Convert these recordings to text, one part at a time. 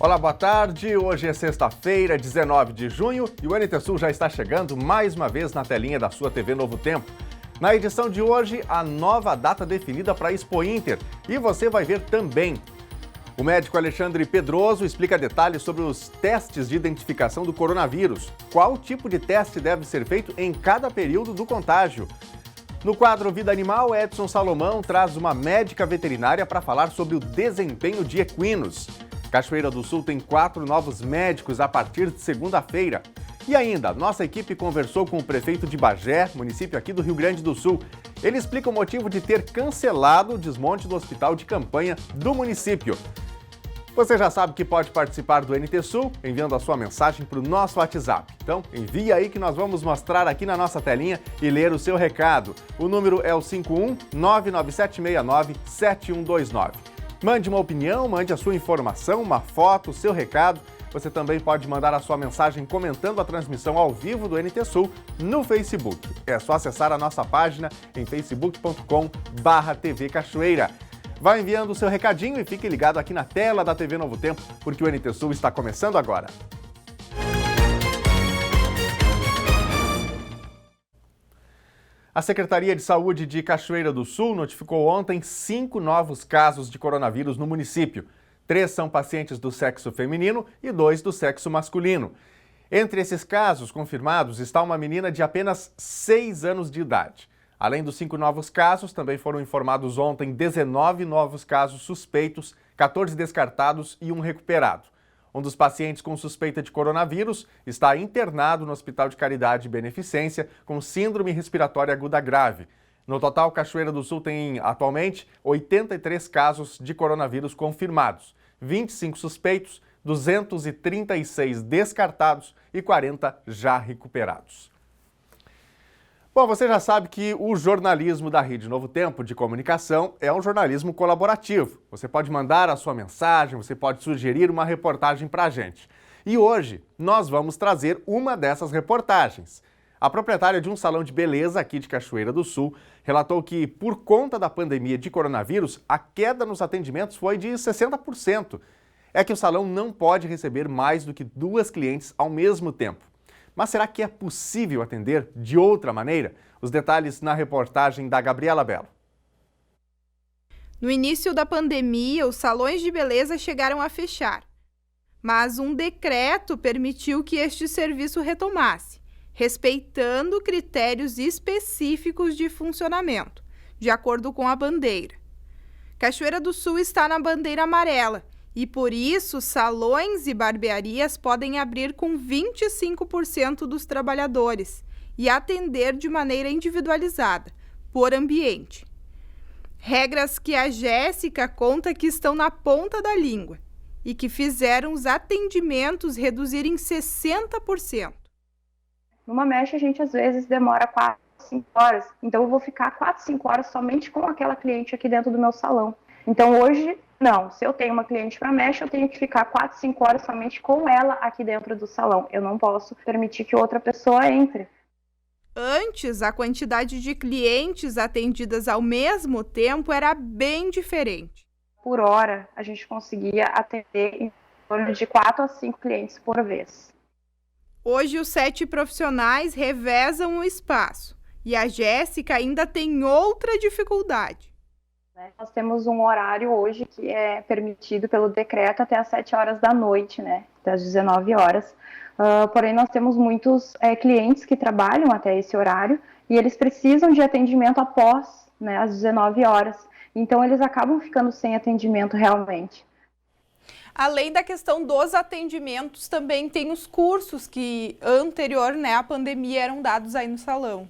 Olá, boa tarde. Hoje é sexta-feira, 19 de junho e o NT Sul já está chegando mais uma vez na telinha da sua TV Novo Tempo. Na edição de hoje, a nova data definida para a Expo Inter e você vai ver também. O médico Alexandre Pedroso explica detalhes sobre os testes de identificação do coronavírus. Qual tipo de teste deve ser feito em cada período do contágio? No quadro Vida Animal, Edson Salomão traz uma médica veterinária para falar sobre o desempenho de equinos. Cachoeira do Sul tem 4 novos médicos a partir de segunda-feira. E ainda, nossa equipe conversou com o prefeito de Bagé, município aqui do Rio Grande do Sul. Ele explica o motivo de ter cancelado o desmonte do hospital de campanha do município. Você já sabe que pode participar do NT Sul enviando a sua mensagem para o nosso WhatsApp. Então, envia aí que nós vamos mostrar aqui na nossa telinha e ler o seu recado. O número é o 51 99769 7129. Mande uma opinião, mande a sua informação, uma foto, o seu recado. Você também pode mandar a sua mensagem comentando a transmissão ao vivo do NT Sul no Facebook. É só acessar a nossa página em facebook.com/TV Cachoeira. Vai enviando o seu recadinho e fique ligado aqui na tela da TV Novo Tempo, porque o NT Sul está começando agora. A Secretaria de Saúde de Cachoeira do Sul notificou ontem 5 novos casos de coronavírus no município. 3 são pacientes do sexo feminino e 2 do sexo masculino. Entre esses casos confirmados está uma menina de apenas 6 anos de idade. Além dos 5 novos casos, também foram informados ontem 19 novos casos suspeitos, 14 descartados e 1 recuperado. Um dos pacientes com suspeita de coronavírus está internado no Hospital de Caridade e Beneficência com síndrome respiratória aguda grave. No total, Cachoeira do Sul tem atualmente 83 casos de coronavírus confirmados, 25 suspeitos, 236 descartados e 40 já recuperados. Bom, você já sabe que o jornalismo da Rede Novo Tempo de Comunicação é um jornalismo colaborativo. Você pode mandar a sua mensagem, você pode sugerir uma reportagem para a gente. E hoje nós vamos trazer uma dessas reportagens. A proprietária de um salão de beleza aqui de Cachoeira do Sul relatou que, por conta da pandemia de coronavírus, a queda nos atendimentos foi de 60%. É que o salão não pode receber mais do que 2 clientes ao mesmo tempo. Mas será que é possível atender de outra maneira? Os detalhes na reportagem da Gabriela Belo. No início da pandemia, os salões de beleza chegaram a fechar. Mas um decreto permitiu que este serviço retomasse, respeitando critérios específicos de funcionamento, de acordo com a bandeira. Cachoeira do Sul está na bandeira amarela, e por isso, salões e barbearias podem abrir com 25% dos trabalhadores e atender de maneira individualizada, por ambiente. Regras que a Jéssica conta que estão na ponta da língua e que fizeram os atendimentos reduzirem 60%. Numa mecha, a gente às vezes demora 4, 5 horas, então eu vou ficar 4, 5 horas somente com aquela cliente aqui dentro do meu salão. Então hoje, não, se eu tenho uma cliente para mecha, eu tenho que ficar 4, 5 horas somente com ela aqui dentro do salão. Eu não posso permitir que outra pessoa entre. Antes, a quantidade de clientes atendidas ao mesmo tempo era bem diferente. Por hora, a gente conseguia atender em torno de 4 a 5 clientes por vez. Hoje, os 7 profissionais revezam o espaço e a Jéssica ainda tem outra dificuldade. Nós temos um horário hoje que é permitido pelo decreto até às 7 horas da noite, né? Até às 19 horas. Porém, nós temos muitos clientes que trabalham até esse horário e eles precisam de atendimento após, né, às 19 horas. Então, eles acabam ficando sem atendimento realmente. Além da questão dos atendimentos, também tem os cursos que anterior, né, à pandemia eram dados aí no salão.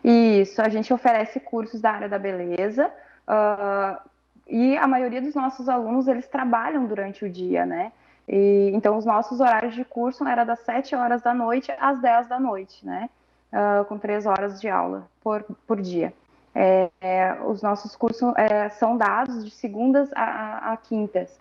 Isso, a gente oferece cursos da área da beleza e a maioria dos nossos alunos, eles trabalham durante o dia, né? Então, os nossos horários de curso eram das 7 horas da noite às 10 da noite, né? Com 3 horas de aula por dia. Os nossos cursos são dados de segundas a quintas.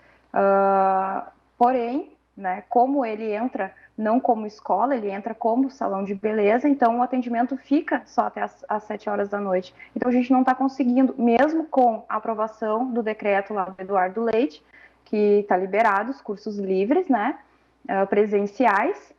Porém, né, como ele entra não como escola, ele entra como salão de beleza, então o atendimento fica só até às 7 horas da noite. Então a gente não está conseguindo, mesmo com a aprovação do decreto lá do Eduardo Leite, que está liberado, os cursos livres, né, presenciais.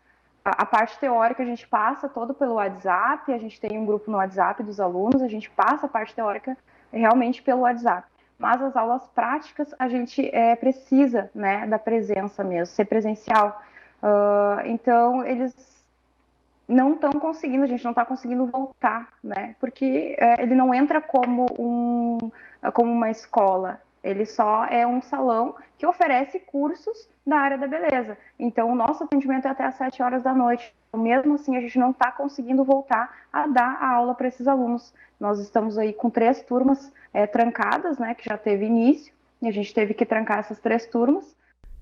A parte teórica a gente passa todo pelo WhatsApp, a gente tem um grupo no WhatsApp dos alunos, a gente passa a parte teórica realmente pelo WhatsApp. Mas as aulas práticas a gente precisa, né, da presença mesmo, ser presencial. Então, eles não estão conseguindo, a gente não está conseguindo voltar, né, porque ele não entra como uma escola, ele só é um salão que oferece cursos da área da beleza. Então, o nosso atendimento é até às 7 horas da noite. Mesmo assim, a gente não está conseguindo voltar a dar a aula para esses alunos. Nós estamos aí com 3 turmas trancadas, né, que já teve início, e a gente teve que trancar essas 3 turmas.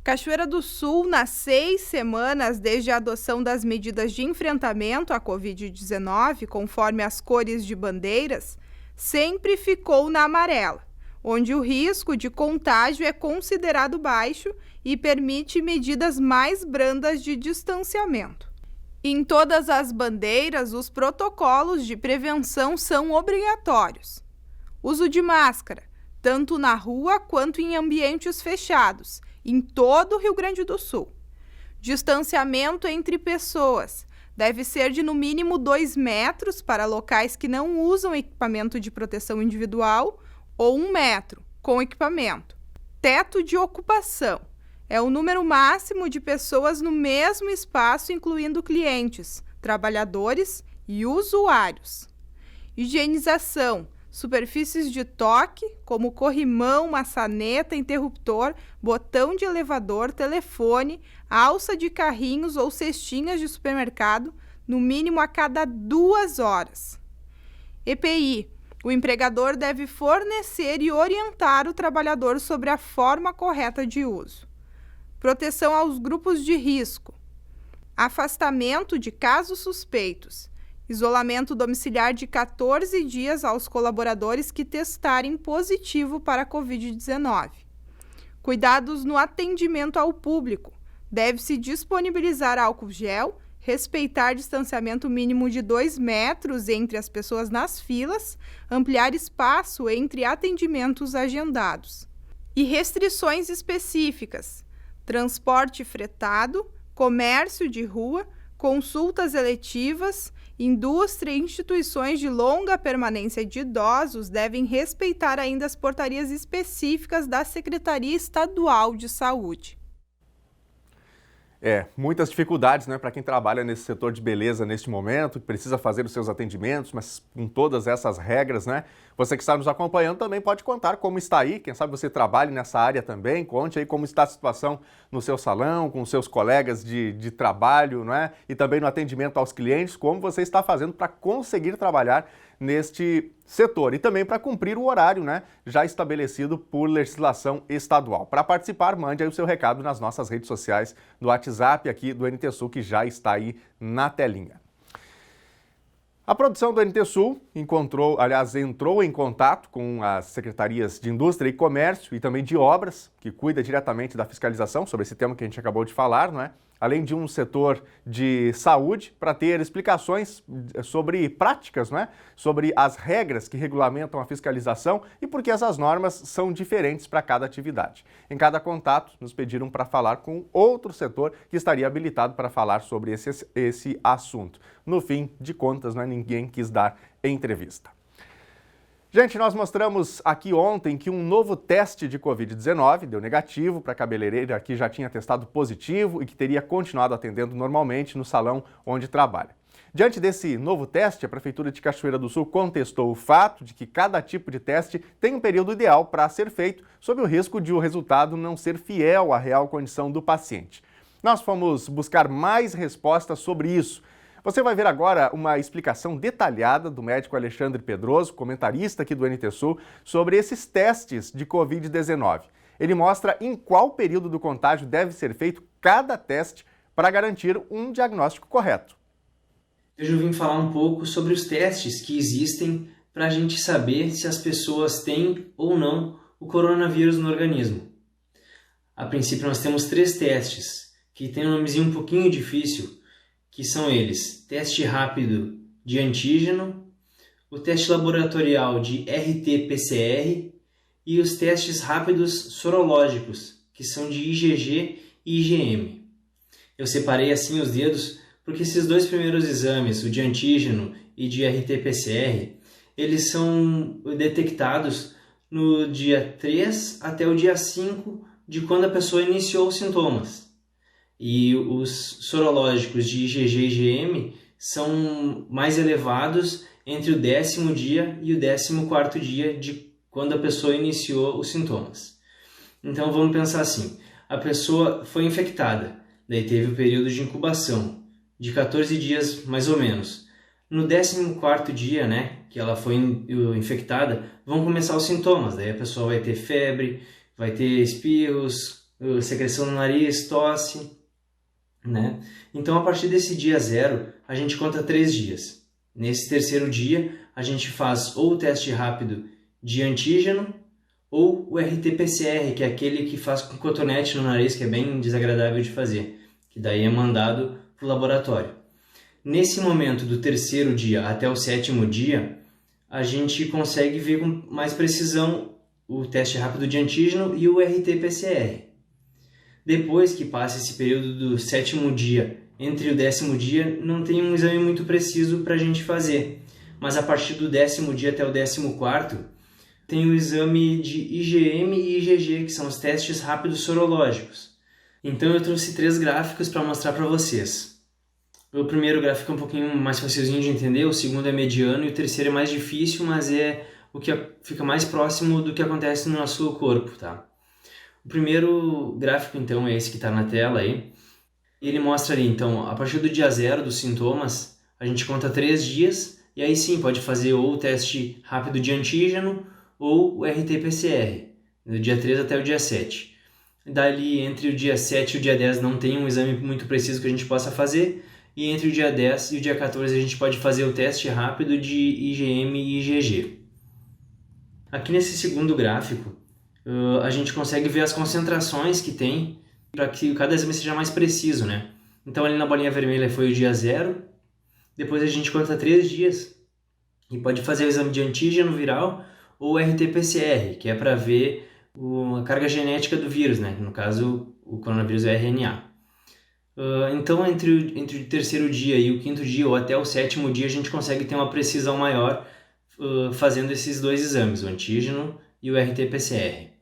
Cachoeira do Sul, nas 6 semanas desde a adoção das medidas de enfrentamento à Covid-19, conforme as cores de bandeiras, sempre ficou na amarela, onde o risco de contágio é considerado baixo e permite medidas mais brandas de distanciamento. Em todas as bandeiras, os protocolos de prevenção são obrigatórios. Uso de máscara, tanto na rua quanto em ambientes fechados, em todo o Rio Grande do Sul. Distanciamento entre pessoas deve ser de no mínimo 2 metros para locais que não usam equipamento de proteção individual ou 1 metro com equipamento. Teto de ocupação é o número máximo de pessoas no mesmo espaço, incluindo clientes, trabalhadores e usuários. Higienização, superfícies de toque, como corrimão, maçaneta, interruptor, botão de elevador, telefone, alça de carrinhos ou cestinhas de supermercado, no mínimo a cada 2 horas. EPI, o empregador deve fornecer e orientar o trabalhador sobre a forma correta de uso. Proteção aos grupos de risco. Afastamento de casos suspeitos. Isolamento domiciliar de 14 dias aos colaboradores que testarem positivo para a Covid-19. Cuidados no atendimento ao público. Deve-se disponibilizar álcool gel, respeitar distanciamento mínimo de 2 metros entre as pessoas nas filas, ampliar espaço entre atendimentos agendados. E restrições específicas: transporte fretado, comércio de rua, consultas eletivas, indústria e instituições de longa permanência de idosos devem respeitar ainda as portarias específicas da Secretaria Estadual de Saúde. Muitas dificuldades, né, para quem trabalha nesse setor de beleza neste momento, que precisa fazer os seus atendimentos, mas com todas essas regras, né? Você que está nos acompanhando também pode contar como está aí, quem sabe você trabalhe nessa área também, conte aí como está a situação no seu salão, com os seus colegas de trabalho, não é? E também no atendimento aos clientes, como você está fazendo para conseguir trabalhar neste setor e também para cumprir o horário, né, já estabelecido por legislação estadual. Para participar, mande aí o seu recado nas nossas redes sociais, no WhatsApp aqui do NT Sul, que já está aí na telinha. A produção do NT Sul entrou em contato com as secretarias de Indústria e Comércio e também de Obras, que cuida diretamente da fiscalização sobre esse tema que a gente acabou de falar, não é? Além de um setor de saúde, para ter explicações sobre práticas, né? Sobre as regras que regulamentam a fiscalização e por que essas normas são diferentes para cada atividade. Em cada contato, nos pediram para falar com outro setor que estaria habilitado para falar sobre esse assunto. No fim de contas, né? Ninguém quis dar entrevista. Gente, nós mostramos aqui ontem que um novo teste de Covid-19 deu negativo para a cabeleireira que já tinha testado positivo e que teria continuado atendendo normalmente no salão onde trabalha. Diante desse novo teste, a Prefeitura de Cachoeira do Sul contestou o fato de que cada tipo de teste tem um período ideal para ser feito, sob o risco de o resultado não ser fiel à real condição do paciente. Nós fomos buscar mais respostas sobre isso. Você vai ver agora uma explicação detalhada do médico Alexandre Pedroso, comentarista aqui do NT Sul, sobre esses testes de Covid-19. Ele mostra em qual período do contágio deve ser feito cada teste para garantir um diagnóstico correto. Hoje eu vim falar um pouco sobre os testes que existem para a gente saber se as pessoas têm ou não o coronavírus no organismo. A princípio nós temos 3 testes, que tem um nomezinho um pouquinho difícil, que são eles: teste rápido de antígeno, o teste laboratorial de RT-PCR e os testes rápidos sorológicos, que são de IgG e IgM. Eu separei assim os dedos porque esses dois primeiros exames, o de antígeno e de RT-PCR, eles são detectados no dia 3 até o dia 5 de quando a pessoa iniciou os sintomas. E os sorológicos de IgG e IgM são mais elevados entre o 10º dia e o 14º dia de quando a pessoa iniciou os sintomas. Então vamos pensar assim, a pessoa foi infectada, daí teve o período de incubação, de 14 dias mais ou menos. No 14º dia, que ela foi infectada, vão começar os sintomas, daí a pessoa vai ter febre, vai ter espirros, secreção no nariz, tosse, Então a partir desse dia 0, a gente conta 3 dias. Nesse terceiro dia, a gente faz ou o teste rápido de antígeno ou o RT-PCR, que é aquele que faz com cotonete no nariz, que é bem desagradável de fazer, que daí é mandado para o laboratório. Nesse momento do terceiro dia até o 7º dia, a gente consegue ver com mais precisão o teste rápido de antígeno e o RT-PCR. Depois que passa esse período do 7º dia, entre o 10º dia, não tem um exame muito preciso para a gente fazer. Mas a partir do 10º dia até o 14º, tem o exame de IgM e IgG, que são os testes rápidos sorológicos. Então eu trouxe 3 gráficos para mostrar para vocês. O primeiro gráfico é um pouquinho mais facilzinho de entender, o segundo é mediano e o terceiro é mais difícil, mas é o que fica mais próximo do que acontece no nosso corpo, tá? O primeiro gráfico, então, é esse que está na tela aí. Ele mostra ali, então, a partir do dia 0 dos sintomas, a gente conta 3 dias, e aí sim pode fazer ou o teste rápido de antígeno ou o RT-PCR, do dia 3 até o dia 7. Dali, entre o dia 7 e o dia 10 não tem um exame muito preciso que a gente possa fazer, e entre o dia 10 e o dia 14 a gente pode fazer o teste rápido de IgM e IgG. Aqui nesse segundo gráfico, a gente consegue ver as concentrações que tem para que cada exame seja mais preciso, Então ali na bolinha vermelha foi o dia 0, depois a gente conta 3 dias e pode fazer o exame de antígeno viral ou RT-PCR, que é para ver a carga genética do vírus, No caso, o coronavírus é RNA. Então entre o terceiro dia e o 5º dia ou até o 7º dia a gente consegue ter uma precisão maior fazendo esses 2 exames, o antígeno e o RT-PCR.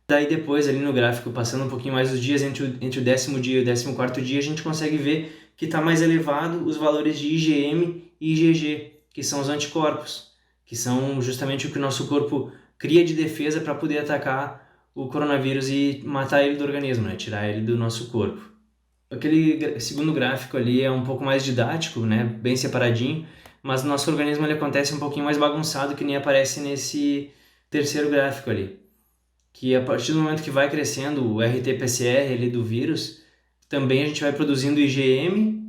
Daí depois, ali no gráfico, passando um pouquinho mais os dias, entre o 10º dia e o 14º dia, a gente consegue ver que está mais elevado os valores de IgM e IgG, que são os anticorpos, que são justamente o que o nosso corpo cria de defesa para poder atacar o coronavírus e matar ele do organismo, tirar ele do nosso corpo. Aquele segundo gráfico ali é um pouco mais didático, bem separadinho, mas o nosso organismo ele acontece um pouquinho mais bagunçado, que nem aparece nesse terceiro gráfico ali. Que a partir do momento que vai crescendo o RT-PCR ali do vírus, também a gente vai produzindo IgM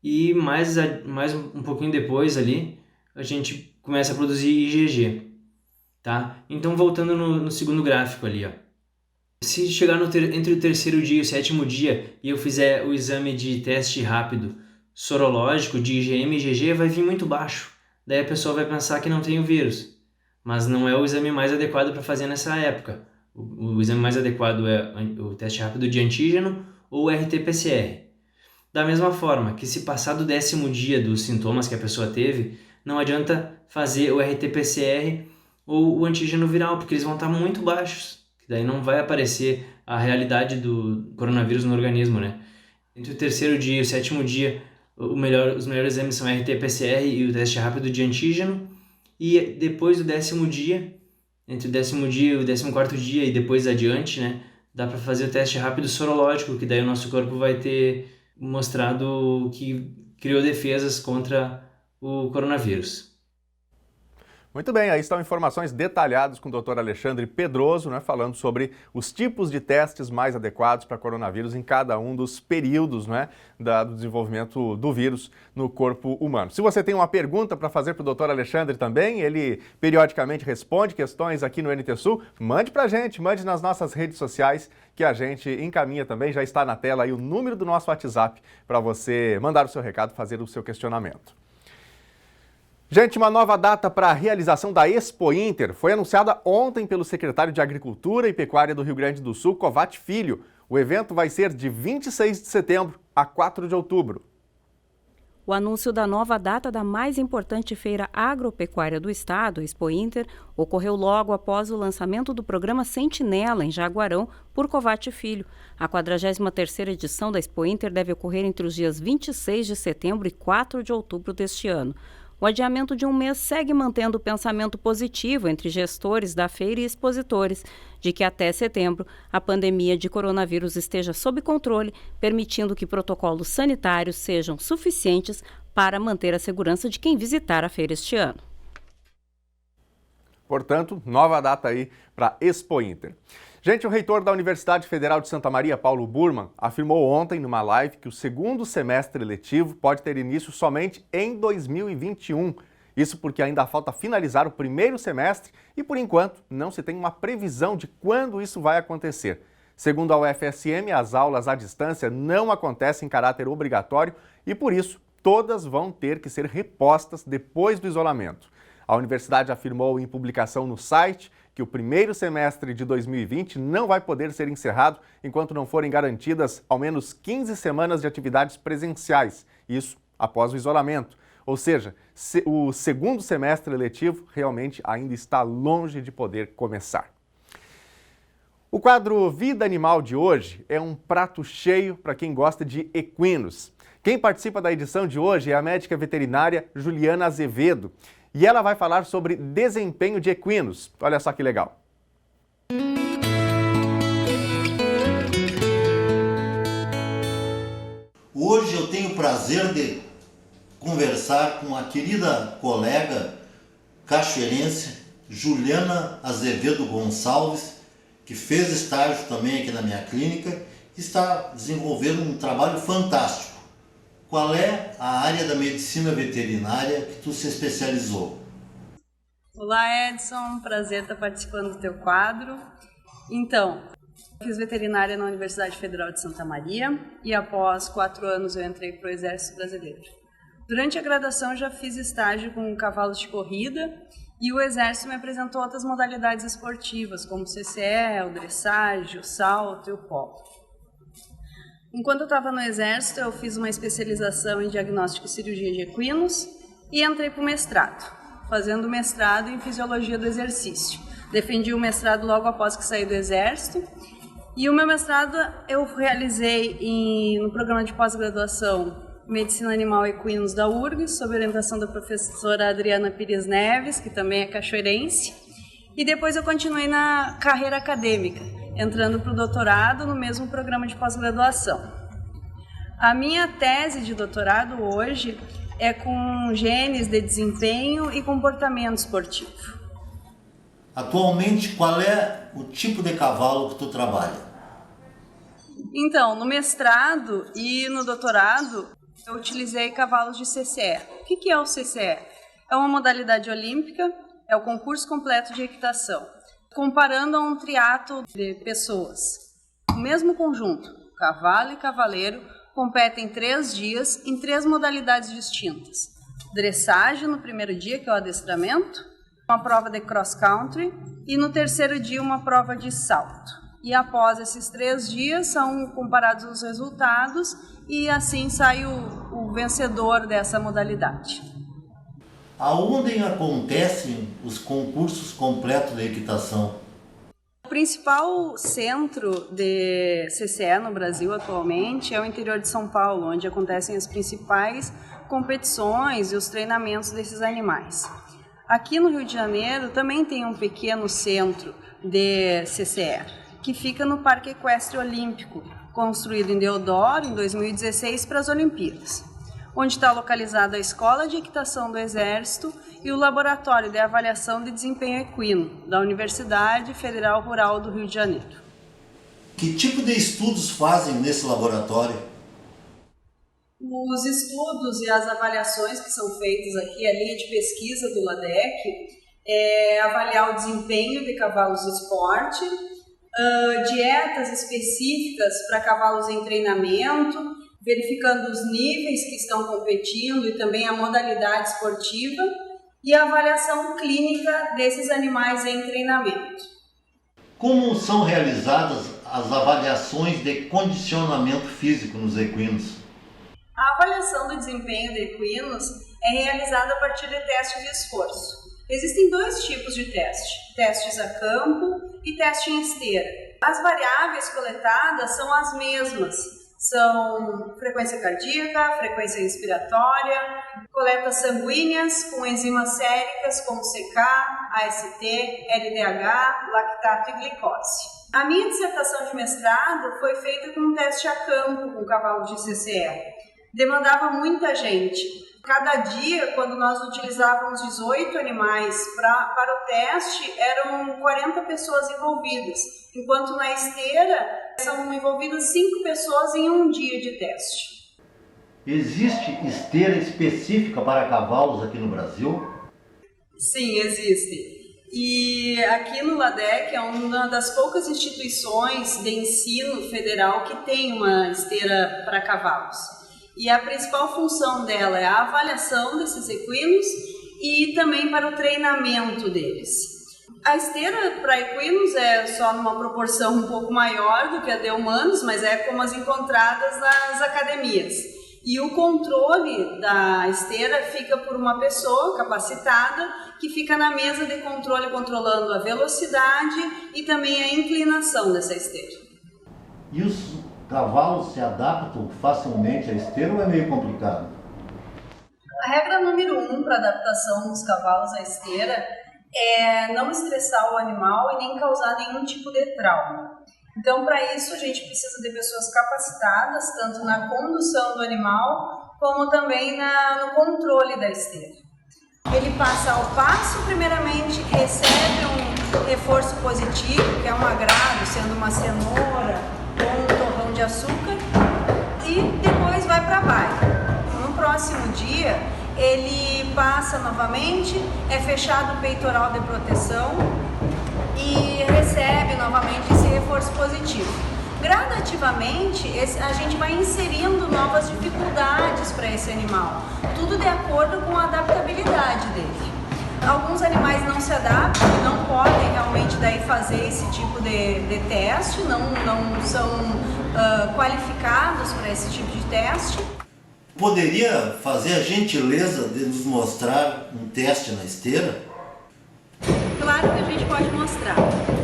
e mais um pouquinho depois ali, a gente começa a produzir IgG, tá? Então voltando no segundo gráfico ali, se chegar entre o terceiro dia e o 7º dia e eu fizer o exame de teste rápido sorológico de IgM e IgG, vai vir muito baixo. Daí a pessoa vai pensar que não tem o vírus, mas não é o exame mais adequado para fazer nessa época. O exame mais adequado é o teste rápido de antígeno ou o RT-PCR. Da mesma forma que se passar do 10º dia dos sintomas que a pessoa teve, não adianta fazer o RT-PCR ou o antígeno viral, porque eles vão estar muito baixos. Daí não vai aparecer a realidade do coronavírus no organismo, Entre o terceiro dia e o 7º dia, os melhores exames são RT-PCR e o teste rápido de antígeno. E depois do 10º dia, entre o 10º dia e o 14º dia e depois adiante, dá para fazer o teste rápido sorológico, que daí o nosso corpo vai ter mostrado que criou defesas contra o coronavírus. Muito bem, aí estão informações detalhadas com o Dr. Alexandre Pedroso, falando sobre os tipos de testes mais adequados para coronavírus em cada um dos períodos do desenvolvimento do vírus no corpo humano. Se você tem uma pergunta para fazer para o Dr. Alexandre também, ele periodicamente responde questões aqui no NT Sul, mande para a gente, mande nas nossas redes sociais que a gente encaminha também, já está na tela aí o número do nosso WhatsApp para você mandar o seu recado, fazer o seu questionamento. Gente, uma nova data para a realização da Expo Inter foi anunciada ontem pelo secretário de Agricultura e Pecuária do Rio Grande do Sul, Covatti Filho. O evento vai ser de 26 de setembro a 4 de outubro. O anúncio da nova data da mais importante feira agropecuária do estado, Expo Inter, ocorreu logo após o lançamento do programa Sentinela, em Jaguarão, por Covatti Filho. A 43ª edição da Expo Inter deve ocorrer entre os dias 26 de setembro e 4 de outubro deste ano. O adiamento de um mês segue mantendo o pensamento positivo entre gestores da feira e expositores de que até setembro a pandemia de coronavírus esteja sob controle, permitindo que protocolos sanitários sejam suficientes para manter a segurança de quem visitar a feira este ano. Portanto, nova data aí para Expo Inter. Gente, o reitor da Universidade Federal de Santa Maria, Paulo Burman, afirmou ontem numa live que o segundo semestre letivo pode ter início somente em 2021. Isso porque ainda falta finalizar o primeiro semestre e, por enquanto, não se tem uma previsão de quando isso vai acontecer. Segundo a UFSM, as aulas à distância não acontecem em caráter obrigatório e, por isso, todas vão ter que ser repostas depois do isolamento. A universidade afirmou em publicação no site que o primeiro semestre de 2020 não vai poder ser encerrado enquanto não forem garantidas ao menos 15 semanas de atividades presenciais, isso após o isolamento. Ou seja, o segundo semestre letivo realmente ainda está longe de poder começar. O quadro Vida Animal de hoje é um prato cheio para quem gosta de equinos. Quem participa da edição de hoje é a médica veterinária Juliana Azevedo. E ela vai falar sobre desempenho de equinos. Olha só que legal. Hoje eu tenho o prazer de conversar com a querida colega cachoeirense Juliana Azevedo Gonçalves, que fez estágio também aqui na minha clínica e está desenvolvendo um trabalho fantástico. Qual é a área da medicina veterinária que tu se especializou? Olá, Edson, prazer estar participando do teu quadro. Então, eu fiz veterinária na Universidade Federal de Santa Maria e após 4 anos eu entrei para o Exército Brasileiro. Durante a graduação já fiz estágio com cavalos de corrida e o Exército me apresentou outras modalidades esportivas, como o CCE, o dressage, o salto e o polo. Enquanto eu estava no Exército, eu fiz uma especialização em diagnóstico e cirurgia de equinos e entrei para o mestrado, fazendo mestrado em fisiologia do exercício. Defendi o mestrado logo após que saí do Exército e o meu mestrado eu realizei no programa de pós-graduação Medicina Animal e Equinos da URGS, sob orientação da professora Adriana Pires Neves, que também é cachoeirense, e depois eu continuei na carreira acadêmica, entrando para o doutorado no mesmo programa de pós-graduação. A minha tese de doutorado hoje é com genes de desempenho e comportamento esportivo. Atualmente, qual é o tipo de cavalo que tu trabalha? Então, no mestrado e no doutorado, eu utilizei cavalos de CCE. O que é o CCE? É uma modalidade olímpica, é o concurso completo de equitação, comparando a um triatlo de pessoas. O mesmo conjunto, cavalo e cavaleiro, competem 3 dias em 3 modalidades distintas. Dressagem no primeiro dia, que é o adestramento, uma prova de cross-country e no terceiro dia uma prova de salto. E após esses 3 dias são comparados os resultados e assim sai o vencedor dessa modalidade. Aonde acontecem os concursos completos de equitação? O principal centro de CCE no Brasil atualmente é o interior de São Paulo, onde acontecem as principais competições e os treinamentos desses animais. Aqui no Rio de Janeiro também tem um pequeno centro de CCE, que fica no Parque Equestre Olímpico, construído em Deodoro em 2016 para as Olimpíadas, onde está localizada a Escola de Equitação do Exército e o Laboratório de Avaliação de Desempenho Equino, da Universidade Federal Rural do Rio de Janeiro. Que tipo de estudos fazem nesse laboratório? Os estudos e as avaliações que são feitos aqui, a linha de pesquisa do LADEC, é avaliar o desempenho de cavalos de esporte, dietas específicas para cavalos em treinamento, verificando os níveis que estão competindo e também a modalidade esportiva e a avaliação clínica desses animais em treinamento. Como são realizadas as avaliações de condicionamento físico nos equinos? A avaliação do desempenho de equinos é realizada a partir de testes de esforço. Existem 2 tipos de teste, testes a campo e teste em esteira. As variáveis coletadas são as mesmas, são frequência cardíaca, frequência respiratória, coletas sanguíneas com enzimas séricas como CK, AST, LDH, lactato e glicose. A minha dissertação de mestrado foi feita com um teste a campo com cavalo de CCE. Demandava muita gente. Cada dia, quando nós utilizávamos 18 animais para o teste, eram 40 pessoas envolvidas, enquanto na esteira são envolvidas 5 pessoas em um dia de teste. Existe esteira específica para cavalos aqui no Brasil? Sim, existe. E aqui no LADEC é uma das poucas instituições de ensino federal que tem uma esteira para cavalos. E a principal função dela é a avaliação desses equinos e também para o treinamento deles. A esteira para equinos é só numa proporção um pouco maior do que a de humanos, mas é como as encontradas nas academias. E o controle da esteira fica por uma pessoa capacitada que fica na mesa de controle controlando a velocidade e também a inclinação dessa esteira. E os cavalos se adaptam facilmente à esteira ou é meio complicado? A regra número 1 para adaptação dos cavalos à esteira é não estressar o animal e nem causar nenhum tipo de trauma. Então, para isso, a gente precisa de pessoas capacitadas, tanto na condução do animal, como também no controle da esteira. Ele passa ao passo, primeiramente, recebe um reforço positivo, que é um agrado, sendo uma cenoura ou um torrão de açúcar, e depois vai para baixo. No próximo dia, ele passa novamente, é fechado o peitoral de proteção e recebe novamente esse reforço positivo. Gradativamente, a gente vai inserindo novas dificuldades para esse animal, tudo de acordo com a adaptabilidade dele. Alguns animais não se adaptam e não podem realmente daí fazer esse tipo de teste, não são qualificados para esse tipo de teste. Poderia fazer a gentileza de nos mostrar um teste na esteira? Claro que a gente pode mostrar.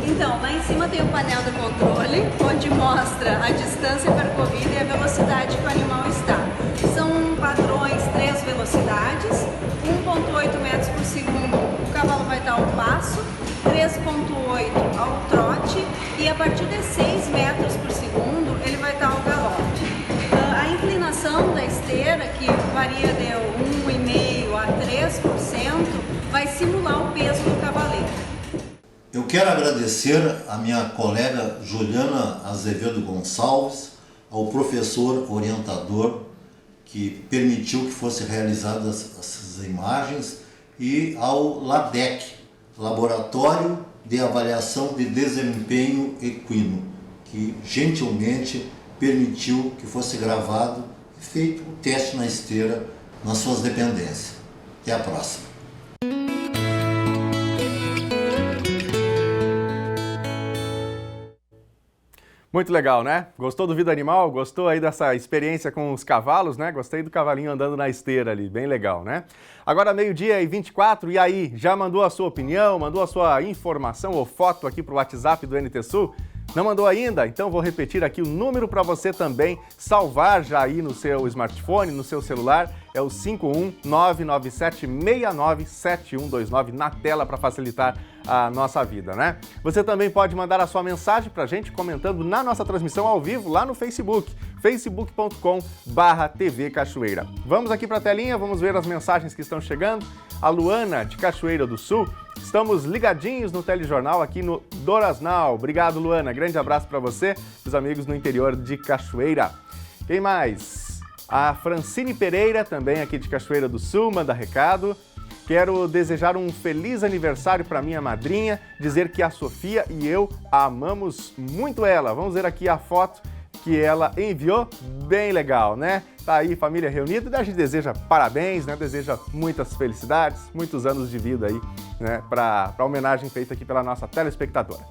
Então, lá em cima tem o painel do controle, onde mostra a distância percorrida e a velocidade que o animal está. São padrões 3 velocidades, 1,8 metros por segundo o cavalo vai estar ao passo, 3,8 ao trote e a partir de 6 metros por segundo ele vai estar ao galope. A inclinação da esteira, que varia de 1,5% a 3%, vai simular o peso do cavaleiro. Eu quero agradecer a minha colega Juliana Azevedo Gonçalves, ao professor orientador que permitiu que fossem realizadas essas imagens e ao LADEC, Laboratório de Avaliação de Desempenho Equino, que gentilmente permitiu que fosse gravado e feito o teste na esteira nas suas dependências. Até a próxima. Muito legal, né? Gostou do Vida Animal? Gostou aí dessa experiência com os cavalos, né? Gostei do cavalinho andando na esteira ali, bem legal, né? Agora 12h24, e aí, já mandou a sua opinião, mandou a sua informação ou foto aqui pro WhatsApp do NT Sul? Não mandou ainda? Então vou repetir aqui o número para você também salvar já aí no seu smartphone, no seu celular. É o 51997697129 na tela para facilitar a nossa vida, né? Você também pode mandar a sua mensagem para a gente comentando na nossa transmissão ao vivo lá no Facebook, facebook.com/TV Cachoeira. Vamos aqui para a telinha, vamos ver as mensagens que estão chegando. A Luana, de Cachoeira do Sul, estamos ligadinhos no telejornal aqui no Dorasnal. Obrigado, Luana. Grande abraço para você, os amigos no interior de Cachoeira. Quem mais? A Francine Pereira, também aqui de Cachoeira do Sul, manda recado. Quero desejar um feliz aniversário para minha madrinha, dizer que a Sofia e eu amamos muito ela. Vamos ver aqui a foto que ela enviou, bem legal, né? Tá aí, família reunida, e a gente deseja parabéns, né? Deseja muitas felicidades, muitos anos de vida aí, né? Para a homenagem feita aqui pela nossa telespectadora.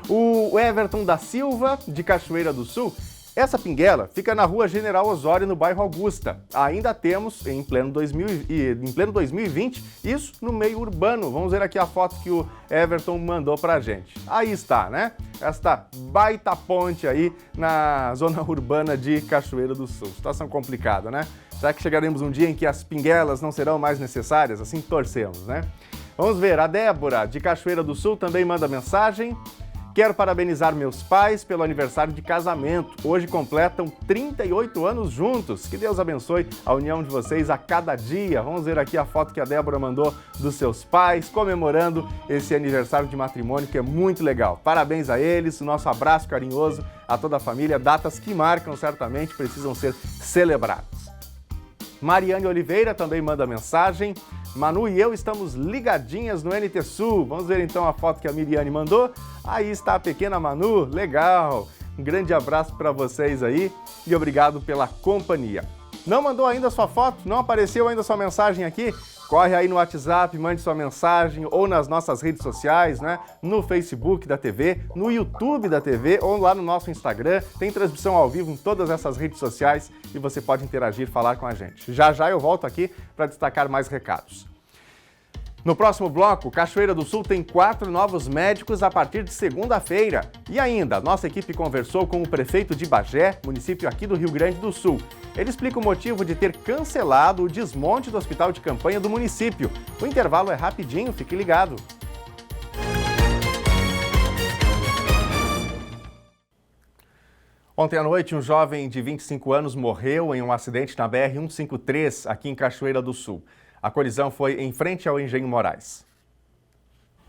O Everton da Silva, de Cachoeira do Sul, essa pinguela fica na Rua General Osório, no bairro Augusta. Ainda temos, em pleno 2020, isso no meio urbano. Vamos ver aqui a foto que o Everton mandou pra gente. Aí está, né? Esta baita ponte aí na zona urbana de Cachoeira do Sul. Situação complicada, né? Será que chegaremos um dia em que as pinguelas não serão mais necessárias? Assim torcemos, né? Vamos ver, a Débora, de Cachoeira do Sul, também manda mensagem. Quero parabenizar meus pais pelo aniversário de casamento. Hoje completam 38 anos juntos. Que Deus abençoe a união de vocês a cada dia. Vamos ver aqui a foto que a Débora mandou dos seus pais, comemorando esse aniversário de matrimônio, que é muito legal. Parabéns a eles, o nosso abraço carinhoso a toda a família. Datas que marcam, certamente, precisam ser celebradas. Mariane Oliveira também manda mensagem. Manu e eu estamos ligadinhas no NT Sul. Vamos ver então a foto que a Miriane mandou. Aí está a pequena Manu, legal. Um grande abraço para vocês aí e obrigado pela companhia. Não mandou ainda sua foto? Não apareceu ainda sua mensagem aqui? Corre aí no WhatsApp, mande sua mensagem ou nas nossas redes sociais, né? No Facebook da TV, no YouTube da TV ou lá no nosso Instagram. Tem transmissão ao vivo em todas essas redes sociais e você pode interagir, falar com a gente. Já já eu volto aqui para destacar mais recados. No próximo bloco, Cachoeira do Sul tem 4 novos médicos a partir de segunda-feira. E ainda, nossa equipe conversou com o prefeito de Bagé, município aqui do Rio Grande do Sul. Ele explica o motivo de ter cancelado o desmonte do hospital de campanha do município. O intervalo é rapidinho, fique ligado. Ontem à noite, um jovem de 25 anos morreu em um acidente na BR-153, aqui em Cachoeira do Sul. A colisão foi em frente ao Engenho Moraes.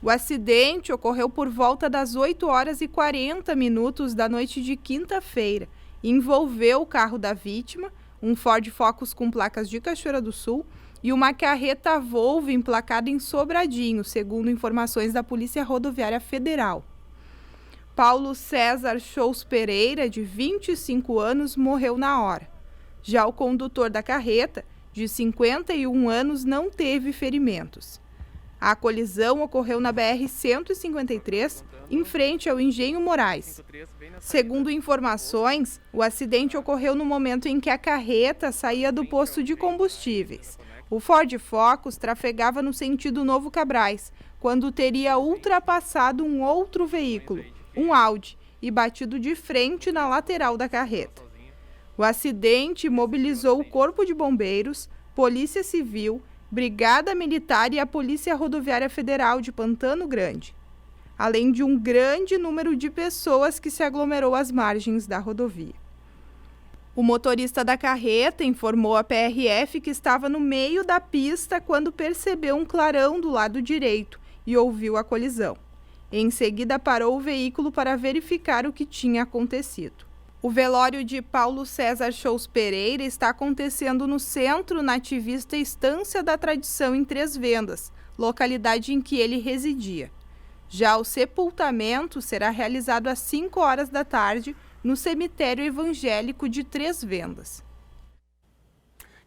O acidente ocorreu por volta das 8 horas e 40 minutos da noite de quinta-feira. Envolveu o carro da vítima, um Ford Focus com placas de Cachoeira do Sul e uma carreta Volvo emplacada em Sobradinho, segundo informações da Polícia Rodoviária Federal. Paulo César Shows Pereira, de 25 anos, morreu na hora. Já o condutor da carreta, de 51 anos, não teve ferimentos. A colisão ocorreu na BR-153, em frente ao Engenho Moraes. Segundo informações, o acidente ocorreu no momento em que a carreta saía do posto de combustíveis. O Ford Focus trafegava no sentido Novo Cabrais, quando teria ultrapassado um outro veículo, um Audi, e batido de frente na lateral da carreta. O acidente mobilizou o Corpo de Bombeiros, Polícia Civil, Brigada Militar e a Polícia Rodoviária Federal de Pantano Grande, além de um grande número de pessoas que se aglomerou às margens da rodovia. O motorista da carreta informou à PRF que estava no meio da pista quando percebeu um clarão do lado direito e ouviu a colisão. Em seguida, parou o veículo para verificar o que tinha acontecido. O velório de Paulo César Shows Pereira está acontecendo no Centro Nativista Estância da Tradição, em Três Vendas, localidade em que ele residia. Já o sepultamento será realizado às 5 horas da tarde no cemitério evangélico de Três Vendas.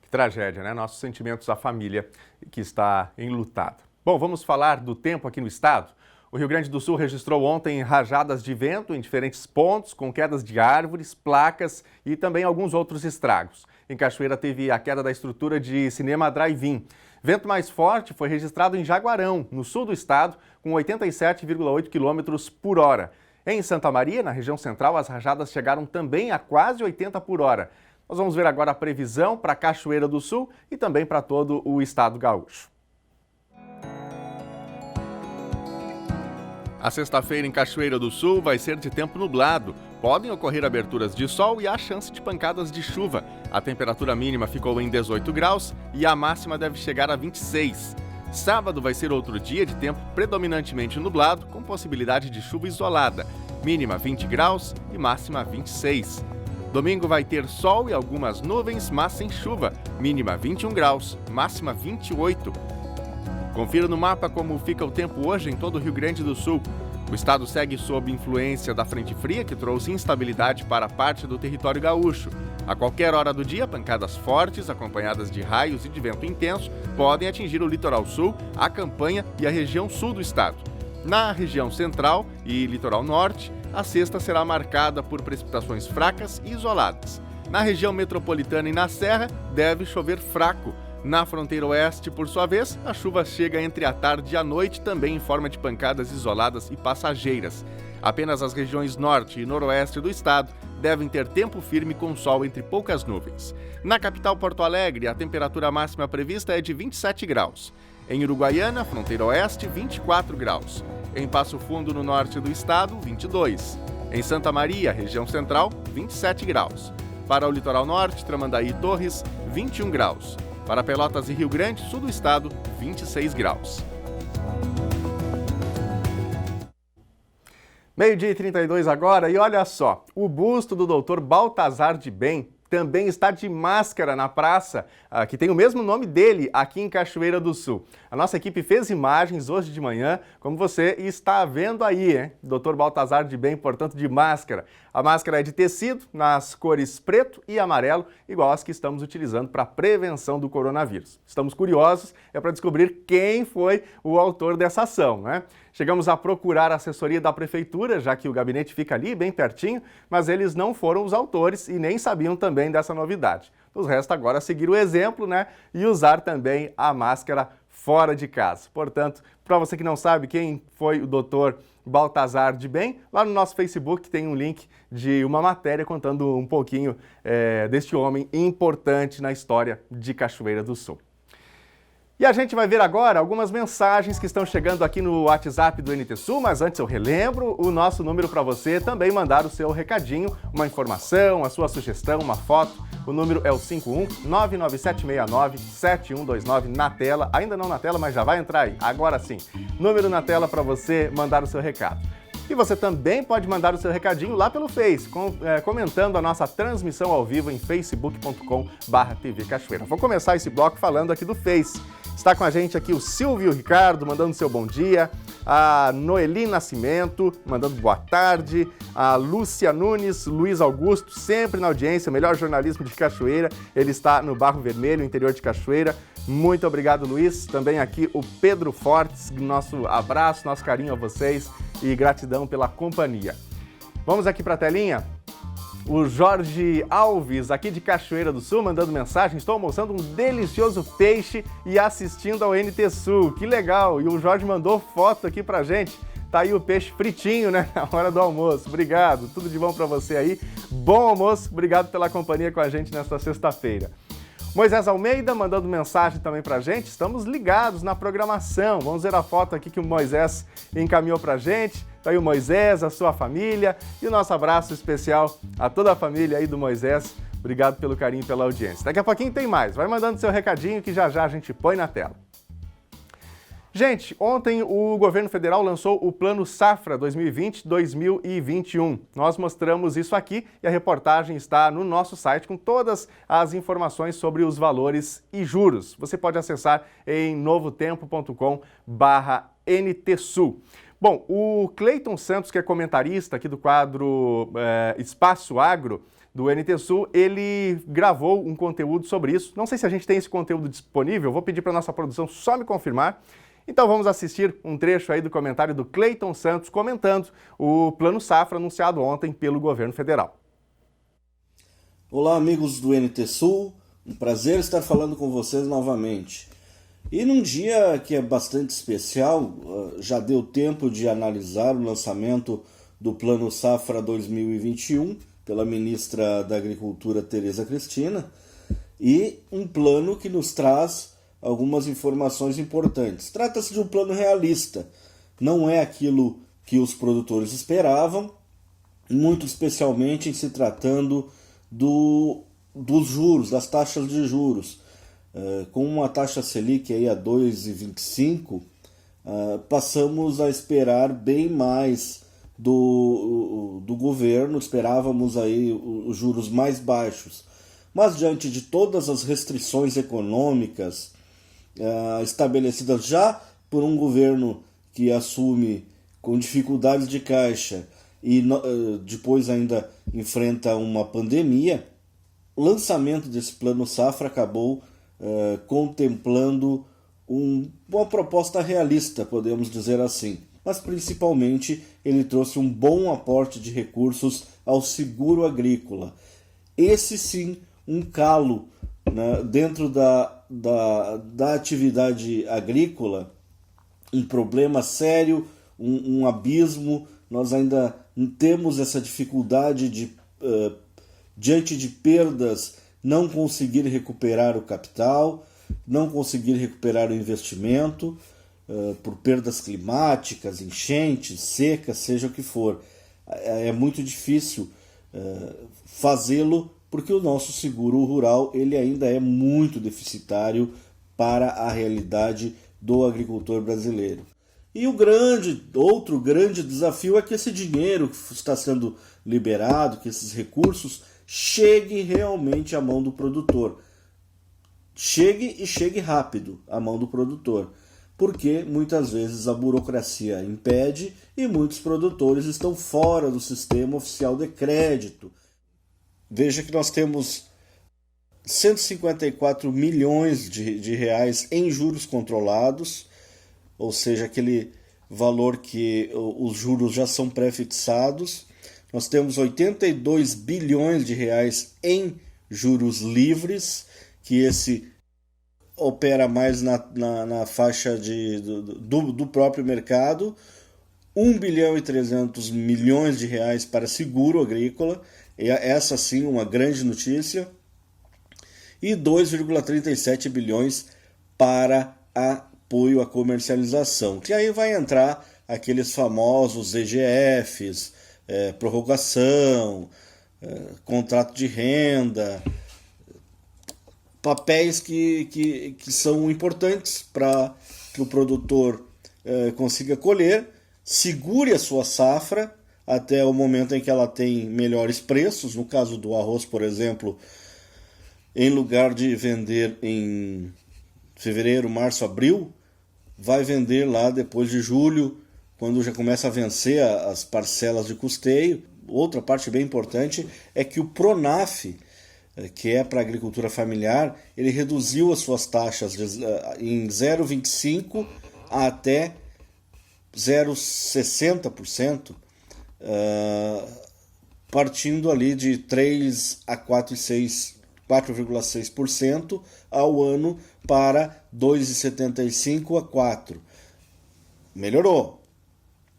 Que tragédia, né? Nossos sentimentos à família que está enlutada. Bom, vamos falar do tempo aqui no estado. O Rio Grande do Sul registrou ontem rajadas de vento em diferentes pontos, com quedas de árvores, placas e também alguns outros estragos. Em Cachoeira teve a queda da estrutura de cinema drive-in. Vento mais forte foi registrado em Jaguarão, no sul do estado, com 87,8 km por hora. Em Santa Maria, na região central, as rajadas chegaram também a quase 80 por hora. Nós vamos ver agora a previsão para Cachoeira do Sul e também para todo o estado gaúcho. A sexta-feira em Cachoeira do Sul vai ser de tempo nublado. Podem ocorrer aberturas de sol e há chance de pancadas de chuva. A temperatura mínima ficou em 18 graus e a máxima deve chegar a 26. Sábado vai ser outro dia de tempo predominantemente nublado, com possibilidade de chuva isolada. Mínima 20 graus e máxima 26. Domingo vai ter sol e algumas nuvens, mas sem chuva. Mínima 21 graus, máxima 28. Confira no mapa como fica o tempo hoje em todo o Rio Grande do Sul. O estado segue sob influência da frente fria, que trouxe instabilidade para parte do território gaúcho. A qualquer hora do dia, pancadas fortes, acompanhadas de raios e de vento intenso, podem atingir o litoral sul, a campanha e a região sul do estado. Na região central e litoral norte, a sexta será marcada por precipitações fracas e isoladas. Na região metropolitana e na serra, deve chover fraco. Na fronteira oeste, por sua vez, a chuva chega entre a tarde e a noite, também em forma de pancadas isoladas e passageiras. Apenas as regiões norte e noroeste do estado devem ter tempo firme com sol entre poucas nuvens. Na capital Porto Alegre, a temperatura máxima prevista é de 27 graus. Em Uruguaiana, fronteira oeste, 24 graus. Em Passo Fundo, no norte do estado, 22. Em Santa Maria, região central, 27 graus. Para o litoral norte, Tramandaí e Torres, 21 graus. Para Pelotas e Rio Grande, sul do estado, 26 graus. Meio-dia e 32 agora, e olha só, o busto do Dr. Baltazar de Bem também está de máscara na praça, que tem o mesmo nome dele, aqui em Cachoeira do Sul. A nossa equipe fez imagens hoje de manhã, como você está vendo aí, hein? Dr. Baltazar de Bem, portanto, de máscara. A máscara é de tecido, nas cores preto e amarelo, igual as que estamos utilizando para a prevenção do coronavírus. Estamos curiosos, para descobrir quem foi o autor dessa ação, né? Chegamos a procurar a assessoria da prefeitura, já que o gabinete fica ali, bem pertinho, mas eles não foram os autores e nem sabiam também dessa novidade. Nos resta agora seguir o exemplo, né, e usar também a máscara fora de casa. Portanto, para você que não sabe quem foi o Dr. Baltazar de Bem, lá no nosso Facebook tem um link de uma matéria contando um pouquinho deste homem importante na história de Cachoeira do Sul. E a gente vai ver agora algumas mensagens que estão chegando aqui no WhatsApp do NT Sul, mas antes eu relembro o nosso número para você também mandar o seu recadinho, uma informação, a sua sugestão, uma foto. O número é o 51-99769-7129 na tela, ainda não na tela, mas já vai entrar aí, agora sim. Número na tela para você mandar o seu recado. E você também pode mandar o seu recadinho lá pelo Face, comentando a nossa transmissão ao vivo em facebook.com/TV Cachoeira. Vou começar esse bloco falando aqui do Face. Está com a gente aqui o Silvio Ricardo, mandando seu bom dia, a Noeli Nascimento, mandando boa tarde, a Lúcia Nunes, Luiz Augusto, sempre na audiência, o melhor jornalismo de Cachoeira, ele está no Barro Vermelho, interior de Cachoeira. Muito obrigado, Luiz. Também aqui o Pedro Fortes, nosso abraço, nosso carinho a vocês e gratidão pela companhia. Vamos aqui para a telinha? O Jorge Alves, aqui de Cachoeira do Sul, mandando mensagem. Estou almoçando um delicioso peixe e assistindo ao NT Sul. Que legal! E o Jorge mandou foto aqui pra gente. Tá aí o peixe fritinho, né? Na hora do almoço. Obrigado. Tudo de bom pra você aí. Bom almoço. Obrigado pela companhia com a gente nesta sexta-feira. Moisés Almeida mandando mensagem também pra gente. Estamos ligados na programação. Vamos ver a foto aqui que o Moisés encaminhou pra gente. Tá aí o Moisés, a sua família e o nosso abraço especial a toda a família aí do Moisés. Obrigado pelo carinho e pela audiência. Daqui a pouquinho tem mais. Vai mandando seu recadinho que já já a gente põe na tela. Gente, ontem o governo federal lançou o Plano Safra 2020-2021. Nós mostramos isso aqui e a reportagem está no nosso site com todas as informações sobre os valores e juros. Você pode acessar em novotempo.com/NTSul. Bom, o Cleiton Santos, que é comentarista aqui do quadro Espaço Agro do NT Sul, ele gravou um conteúdo sobre isso. Não sei se a gente tem esse conteúdo disponível, vou pedir para a nossa produção só me confirmar. Então vamos assistir um trecho aí do comentário do Cleiton Santos comentando o Plano Safra anunciado ontem pelo governo federal. Olá, amigos do NT Sul, um prazer estar falando com vocês novamente. E num dia que é bastante especial, já deu tempo de analisar o lançamento do Plano Safra 2021 pela ministra da Agricultura, Tereza Cristina, e um plano que nos traz algumas informações importantes. Trata-se de um plano realista, não é aquilo que os produtores esperavam, muito especialmente em se tratando dos juros, das taxas de juros. Com uma taxa Selic aí a 2,25, passamos a esperar bem mais do governo, esperávamos aí os juros mais baixos. Mas diante de todas as restrições econômicas estabelecidas já por um governo que assume com dificuldades de caixa e depois ainda enfrenta uma pandemia, o lançamento desse Plano Safra acabou contemplando uma proposta realista, podemos dizer assim. Mas principalmente ele trouxe um bom aporte de recursos ao seguro agrícola. Esse sim, um calo, né, dentro da atividade agrícola, um problema sério, um abismo. Nós ainda temos essa dificuldade de, diante de perdas, não conseguir recuperar o capital, não conseguir recuperar o investimento, por perdas climáticas, enchentes, secas, seja o que for. É muito difícil fazê-lo, porque o nosso seguro rural ele ainda é muito deficitário para a realidade do agricultor brasileiro. E outro grande desafio é que esse dinheiro que está sendo liberado, que esses recursos, chegue realmente à mão do produtor. Chegue rápido à mão do produtor, porque muitas vezes a burocracia impede e muitos produtores estão fora do sistema oficial de crédito. Veja que nós temos 154 milhões de reais em juros controlados, ou seja, aquele valor que os juros já são pré-fixados. Nós temos 82 bilhões de reais em juros livres, que esse opera mais na faixa do próprio mercado. 1 bilhão e 300 milhões de reais para seguro agrícola, essa sim uma grande notícia, e 2,37 bilhões para apoio à comercialização. E aí vai entrar aqueles famosos EGFs, prorrogação, contrato de renda, papéis que são importantes para que o produtor consiga colher, segure a sua safra até o momento em que ela tem melhores preços. No caso do arroz, por exemplo, em lugar de vender em fevereiro, março, abril, vai vender lá depois de julho, quando já começa a vencer as parcelas de custeio. Outra parte bem importante é que o Pronaf, que é para a agricultura familiar, ele reduziu as suas taxas em 0,25% até 0,60%, partindo ali de 3 a 4,6% ao ano para 2,75% a 4%. Melhorou,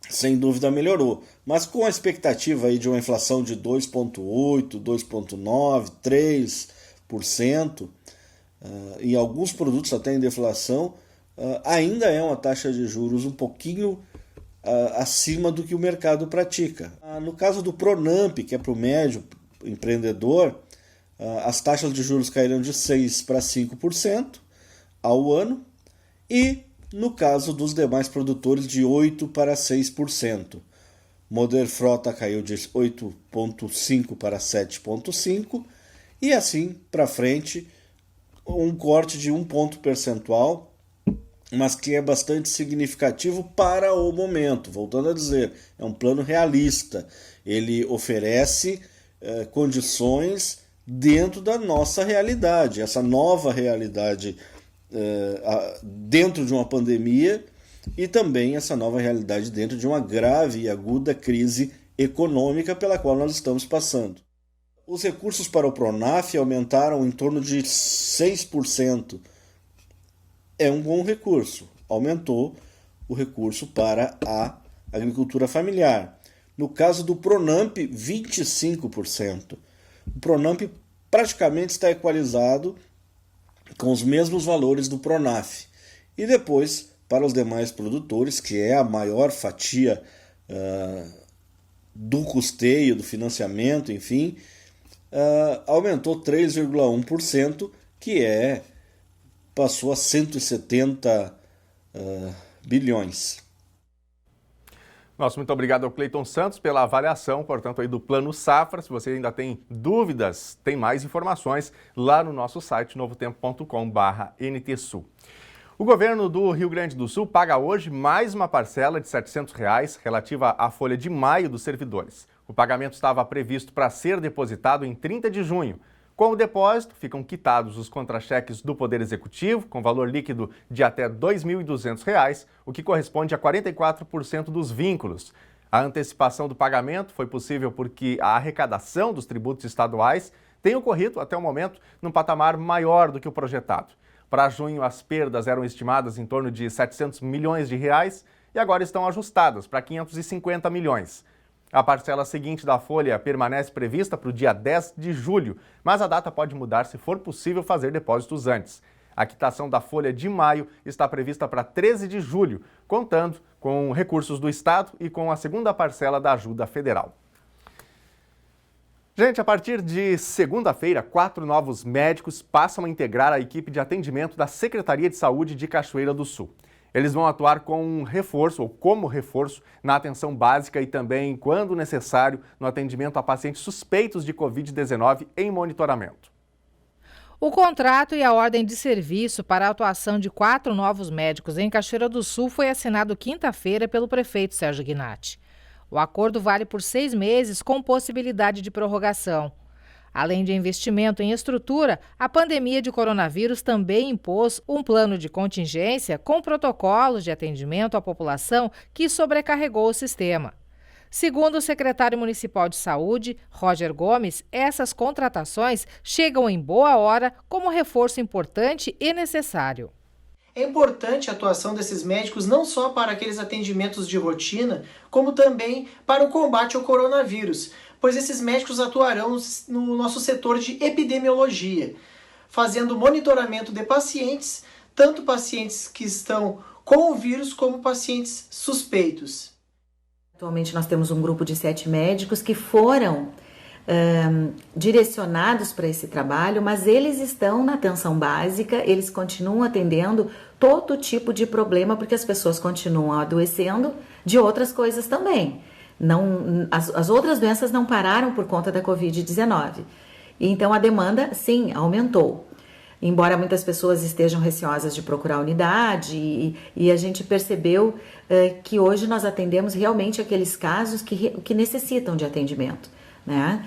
sem dúvida melhorou, mas com a expectativa aí de uma inflação de 2,8%, 2,9%, 3%, e alguns produtos até em deflação, ainda é uma taxa de juros um pouquinho acima do que o mercado pratica. No caso do Pronamp, que é para o médio empreendedor, as taxas de juros caíram de 6% para 5% ao ano, e no caso dos demais produtores de 8% para 6%. Moder Frota caiu de 8,5% para 7,5%, e assim para frente, um corte de 1 ponto percentual, mas que é bastante significativo para o momento. Voltando a dizer, é um plano realista. Ele oferece condições dentro da nossa realidade, essa nova realidade dentro de uma pandemia, e também essa nova realidade dentro de uma grave e aguda crise econômica pela qual nós estamos passando. Os recursos para o Pronaf aumentaram em torno de 6%. É um bom recurso. Aumentou o recurso para a agricultura familiar. No caso do Pronamp, 25%. O Pronamp praticamente está equalizado com os mesmos valores do Pronaf. E depois, para os demais produtores, que é a maior fatia do custeio, do financiamento, enfim, aumentou 3,1%, que passou a 170 bilhões. Nosso muito obrigado ao Cleiton Santos pela avaliação, portanto, aí do Plano Safra. Se você ainda tem dúvidas, tem mais informações lá no nosso site novotempo.com/NTSul. O governo do Rio Grande do Sul paga hoje mais uma parcela de R$ 700 relativa à folha de maio dos servidores. O pagamento estava previsto para ser depositado em 30 de junho. Com o depósito, ficam quitados os contra-cheques do Poder Executivo, com valor líquido de até R$ 2.200, o que corresponde a 44% dos vínculos. A antecipação do pagamento foi possível porque a arrecadação dos tributos estaduais tem ocorrido, até o momento, num patamar maior do que o projetado. Para junho, as perdas eram estimadas em torno de R$ 700 milhões e agora estão ajustadas para 550 milhões. A parcela seguinte da folha permanece prevista para o dia 10 de julho, mas a data pode mudar se for possível fazer depósitos antes. A quitação da folha de maio está prevista para 13 de julho, contando com recursos do Estado e com a segunda parcela da ajuda federal. Gente, a partir de segunda-feira, 4 novos médicos passam a integrar a equipe de atendimento da Secretaria de Saúde de Cachoeira do Sul. Eles vão atuar com reforço ou como reforço na atenção básica e também, quando necessário, no atendimento a pacientes suspeitos de Covid-19 em monitoramento. O contrato e a ordem de serviço para a atuação de 4 novos médicos em Cachoeira do Sul foi assinado quinta-feira pelo prefeito Sérgio Gnatti. O acordo vale por 6 meses com possibilidade de prorrogação. Além de investimento em estrutura, a pandemia de coronavírus também impôs um plano de contingência com protocolos de atendimento à população que sobrecarregou o sistema. Segundo o secretário municipal de saúde, Roger Gomes, essas contratações chegam em boa hora como reforço importante e necessário. É importante a atuação desses médicos não só para aqueles atendimentos de rotina, como também para o combate ao coronavírus, pois esses médicos atuarão no nosso setor de epidemiologia, fazendo monitoramento de pacientes, tanto pacientes que estão com o vírus como pacientes suspeitos. Atualmente nós temos um grupo de 7 médicos que foram direcionados para esse trabalho, mas eles estão na atenção básica, eles continuam atendendo todo tipo de problema, porque as pessoas continuam adoecendo de outras coisas também. As outras doenças não pararam por conta da Covid-19. Então a demanda, sim, aumentou. Embora muitas pessoas estejam receosas de procurar unidade, e a gente percebeu que hoje nós atendemos realmente aqueles casos que necessitam de atendimento, né?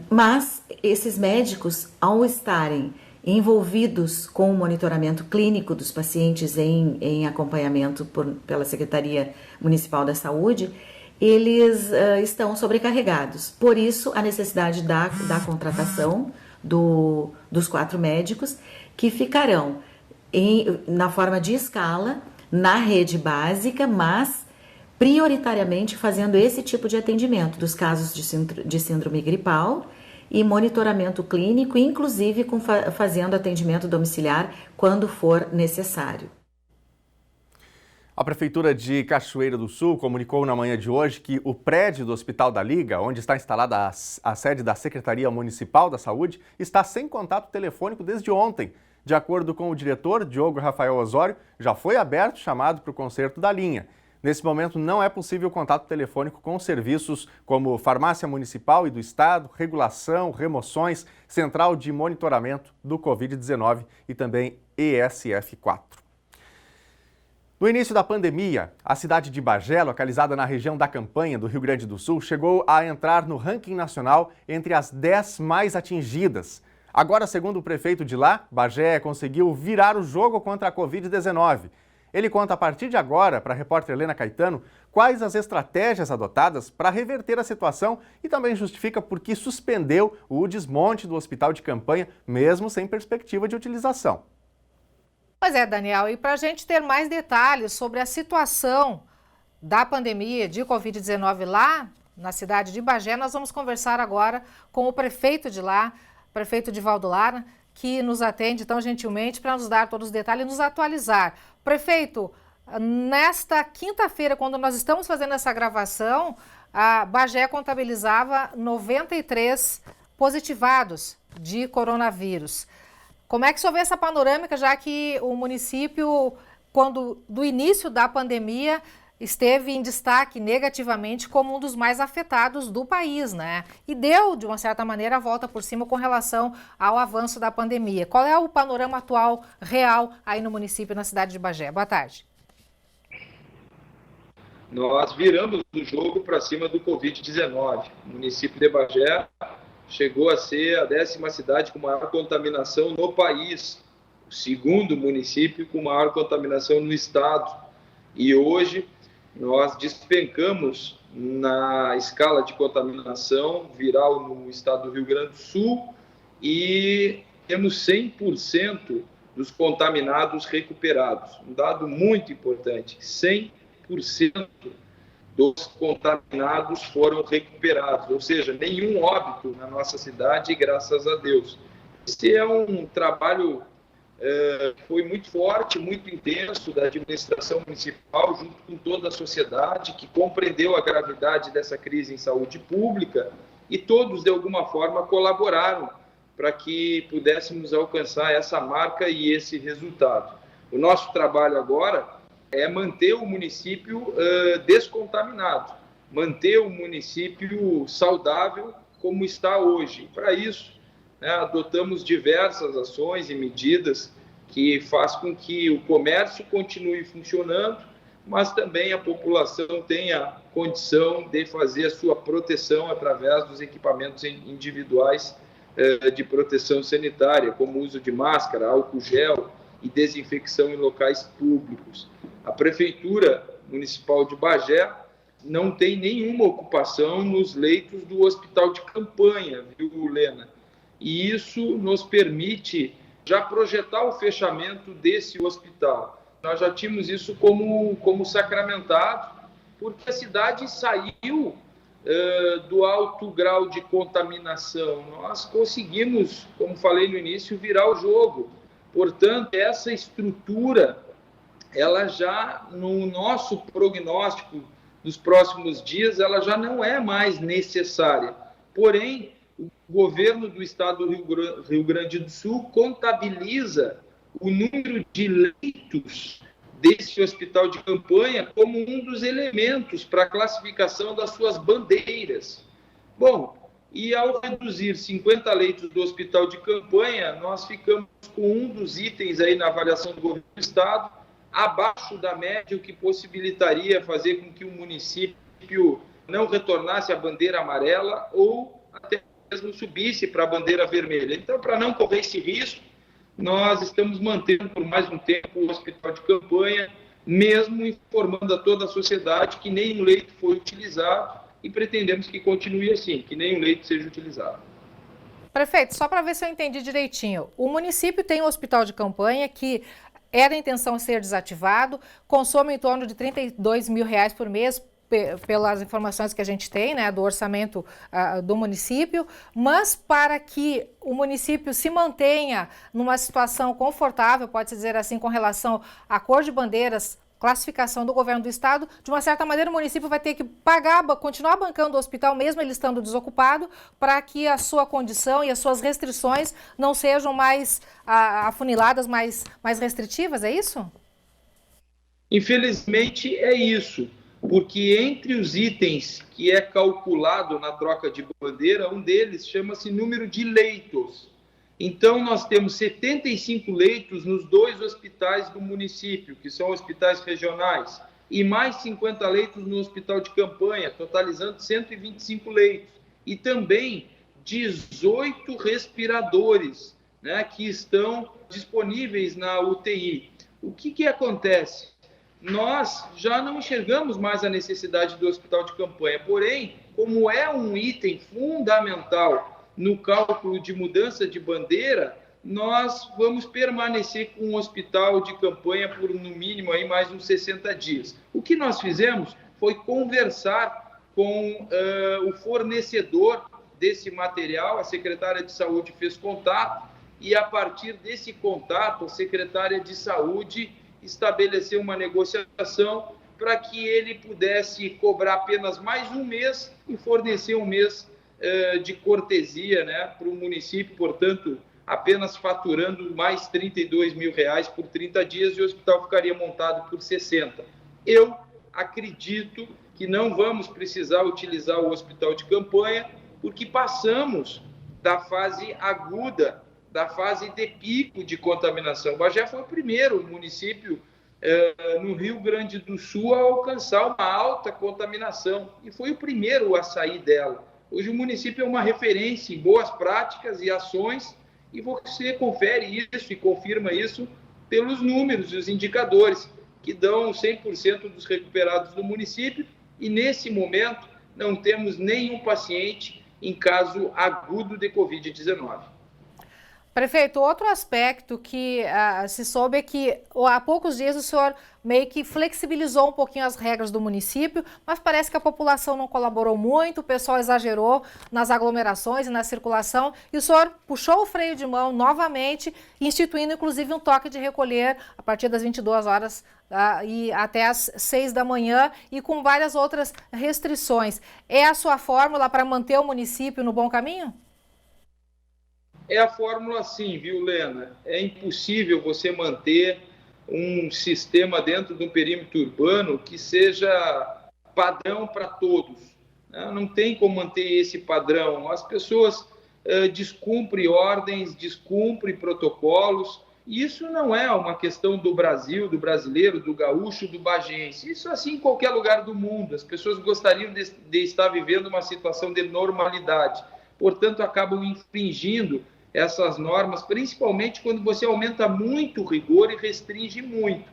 Mas esses médicos, ao estarem envolvidos com o monitoramento clínico dos pacientes em acompanhamento pela Secretaria Municipal da Saúde, eles estão sobrecarregados. Por isso, a necessidade da contratação dos 4 médicos que ficarão na forma de escala, na rede básica, mas prioritariamente fazendo esse tipo de atendimento dos casos de síndrome gripal e monitoramento clínico, inclusive fazendo atendimento domiciliar quando for necessário. A Prefeitura de Cachoeira do Sul comunicou na manhã de hoje que o prédio do Hospital da Liga, onde está instalada a sede da Secretaria Municipal da Saúde, está sem contato telefônico desde ontem. De acordo com o diretor, Diogo Rafael Osório, já foi aberto chamado para o conserto da linha. Nesse momento, não é possível contato telefônico com serviços como Farmácia Municipal e do Estado, regulação, remoções, Central de Monitoramento do Covid-19 e também ESF4. No início da pandemia, a cidade de Bagé, localizada na região da Campanha do Rio Grande do Sul, chegou a entrar no ranking nacional entre as 10 mais atingidas. Agora, segundo o prefeito de lá, Bagé conseguiu virar o jogo contra a Covid-19. Ele conta a partir de agora, para a repórter Helena Caetano, quais as estratégias adotadas para reverter a situação e também justifica por que suspendeu o desmonte do hospital de campanha, mesmo sem perspectiva de utilização. Pois é, Daniel, e para a gente ter mais detalhes sobre a situação da pandemia de Covid-19 lá na cidade de Bagé, nós vamos conversar agora com o prefeito de lá, prefeito Divaldo Lara, que nos atende tão gentilmente para nos dar todos os detalhes e nos atualizar. Prefeito, nesta quinta-feira, quando nós estamos fazendo essa gravação, a Bagé contabilizava 93 positivados de coronavírus. Como é que o senhor vê essa panorâmica, já que o município, quando do início da pandemia, esteve em destaque negativamente como um dos mais afetados do país, né? E deu, de uma certa maneira, a volta por cima com relação ao avanço da pandemia. Qual é o panorama atual, real, aí no município, na cidade de Bagé? Boa tarde. Nós viramos o jogo para cima do Covid-19. O município de Bagé chegou a ser a 10ª cidade com maior contaminação no país, o 2º município com maior contaminação no estado. E hoje nós despencamos na escala de contaminação viral no estado do Rio Grande do Sul e temos 100% dos contaminados recuperados. Um dado muito importante, 100% dos contaminados foram recuperados, ou seja, nenhum óbito na nossa cidade, graças a Deus. Esse é um trabalho foi muito forte, muito intenso da administração municipal, junto com toda a sociedade, que compreendeu a gravidade dessa crise em saúde pública e todos, de alguma forma, colaboraram para que pudéssemos alcançar essa marca e esse resultado. O nosso trabalho agora é manter o município descontaminado, manter o município saudável como está hoje. Para isso, adotamos diversas ações e medidas que fazem com que o comércio continue funcionando, mas também a população tenha condição de fazer a sua proteção através dos equipamentos individuais de proteção sanitária, como o uso de máscara, álcool gel e desinfecção em locais públicos. A Prefeitura Municipal de Bagé não tem nenhuma ocupação nos leitos do hospital de campanha, viu, Lena? E isso nos permite já projetar o fechamento desse hospital. Nós já tínhamos isso como sacramentado, porque a cidade saiu do alto grau de contaminação. Nós conseguimos, como falei no início, virar o jogo. Portanto, essa estrutura, ela já, no nosso prognóstico dos próximos dias, ela já não é mais necessária. Porém, o governo do estado do Rio Grande do Sul contabiliza o número de leitos desse hospital de campanha como um dos elementos para a classificação das suas bandeiras. Bom, e ao reduzir 50 leitos do hospital de campanha, nós ficamos com um dos itens aí na avaliação do governo do estado abaixo da média, o que possibilitaria fazer com que o município não retornasse à bandeira amarela ou até mesmo subisse para a bandeira vermelha. Então, para não correr esse risco, nós estamos mantendo por mais um tempo o hospital de campanha, mesmo informando a toda a sociedade que nenhum leito foi utilizado e pretendemos que continue assim, que nenhum leito seja utilizado. Prefeito, só para ver se eu entendi direitinho, o município tem um hospital de campanha que era a intenção ser desativado, consome em torno de R$32 mil por mês, pelas informações que a gente tem, né, do orçamento do município, mas para que o município se mantenha numa situação confortável, pode-se dizer assim, com relação à cor de bandeiras, classificação do governo do estado, de uma certa maneira o município vai ter que continuar bancando o hospital, mesmo ele estando desocupado, para que a sua condição e as suas restrições não sejam mais afuniladas, mais restritivas, é isso? Infelizmente é isso. Porque entre os itens que é calculado na troca de bandeira, um deles chama-se número de leitos. Então, nós temos 75 leitos nos 2 hospitais do município, que são hospitais regionais, e mais 50 leitos no hospital de campanha, totalizando 125 leitos. E também 18 respiradores, né, que estão disponíveis na UTI. O que acontece? Nós já não enxergamos mais a necessidade do hospital de campanha, porém, como é um item fundamental no cálculo de mudança de bandeira, nós vamos permanecer com o hospital de campanha por, no mínimo, aí, mais uns 60 dias. O que nós fizemos foi conversar com o fornecedor desse material, a secretária de Saúde fez contato, e a partir desse contato, a secretária de Saúde estabeleceu uma negociação para que ele pudesse cobrar apenas mais um mês e fornecer um mês de cortesia, né, para o município, portanto, apenas faturando mais R$32 mil por 30 dias e o hospital ficaria montado por 60. Eu acredito que não vamos precisar utilizar o hospital de campanha, porque passamos da fase aguda, da fase de pico de contaminação. Bagé foi o primeiro município no Rio Grande do Sul a alcançar uma alta contaminação e foi o primeiro a sair dela. Hoje o município é uma referência em boas práticas e ações e você confere isso e confirma isso pelos números e os indicadores que dão 100% dos recuperados do município e nesse momento não temos nenhum paciente em caso agudo de Covid-19. Prefeito, outro aspecto que se soube é que há poucos dias o senhor meio que flexibilizou um pouquinho as regras do município, mas parece que a população não colaborou muito, o pessoal exagerou nas aglomerações e na circulação, e o senhor puxou o freio de mão novamente, instituindo inclusive um toque de recolher a partir das 22 horas e até às 6 da manhã e com várias outras restrições. É a sua fórmula para manter o município no bom caminho? É a fórmula sim, viu, Lena? É impossível você manter um sistema dentro de um perímetro urbano que seja padrão para todos. Não tem como manter esse padrão. As pessoas descumprem ordens, descumprem protocolos. Isso não é uma questão do Brasil, do brasileiro, do gaúcho, do bagense. Isso assim em qualquer lugar do mundo. As pessoas gostariam de estar vivendo uma situação de normalidade. Portanto, acabam infringindo essas normas, principalmente quando você aumenta muito o rigor e restringe muito.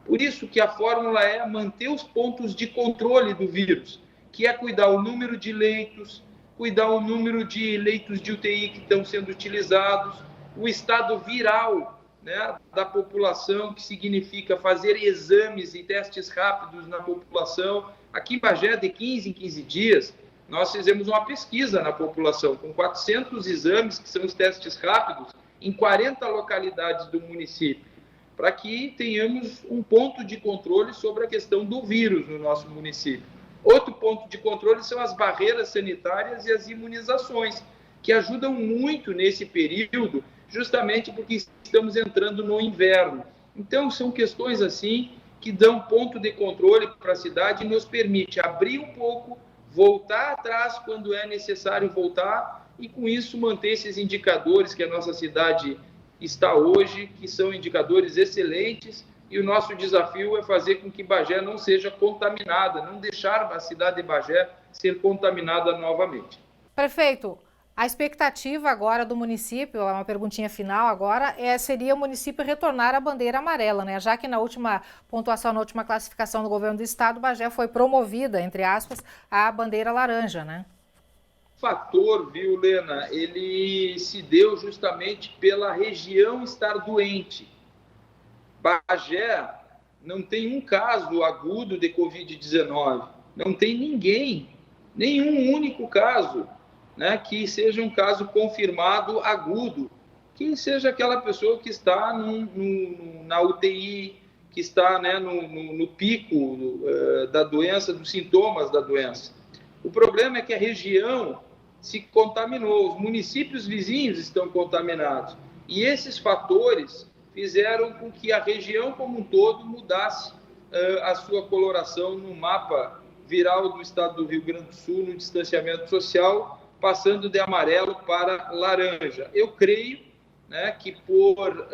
Por isso que a fórmula é manter os pontos de controle do vírus, que é cuidar o número de leitos, cuidar o número de leitos de UTI que estão sendo utilizados, o estado viral, né, da população, que significa fazer exames e testes rápidos na população. Aqui em Bagé, de 15 em 15 dias, nós fizemos uma pesquisa na população, com 400 exames, que são os testes rápidos, em 40 localidades do município, para que tenhamos um ponto de controle sobre a questão do vírus no nosso município. Outro ponto de controle são as barreiras sanitárias e as imunizações, que ajudam muito nesse período, justamente porque estamos entrando no inverno. Então, são questões assim que dão ponto de controle para a cidade e nos permite abrir um pouco, voltar atrás quando é necessário voltar e, com isso, manter esses indicadores que a nossa cidade está hoje, que são indicadores excelentes, e o nosso desafio é fazer com que Bagé não seja contaminada, não deixar a cidade de Bagé ser contaminada novamente. Prefeito, a expectativa agora do município, uma perguntinha final agora, seria o município retornar à bandeira amarela, né? Já que na última pontuação, na última classificação do governo do estado, Bagé foi promovida, entre aspas, à bandeira laranja, né? O fator, viu, Lena, ele se deu justamente pela região estar doente. Bagé não tem um caso agudo de Covid-19, não tem ninguém, nenhum único caso, né, que seja um caso confirmado agudo, que seja aquela pessoa que está na UTI, que está, né, no pico da doença, dos sintomas da doença. O problema é que a região se contaminou, os municípios vizinhos estão contaminados, e esses fatores fizeram com que a região como um todo mudasse a sua coloração no mapa viral do estado do Rio Grande do Sul, no distanciamento social, passando de amarelo para laranja. Eu creio, né, que por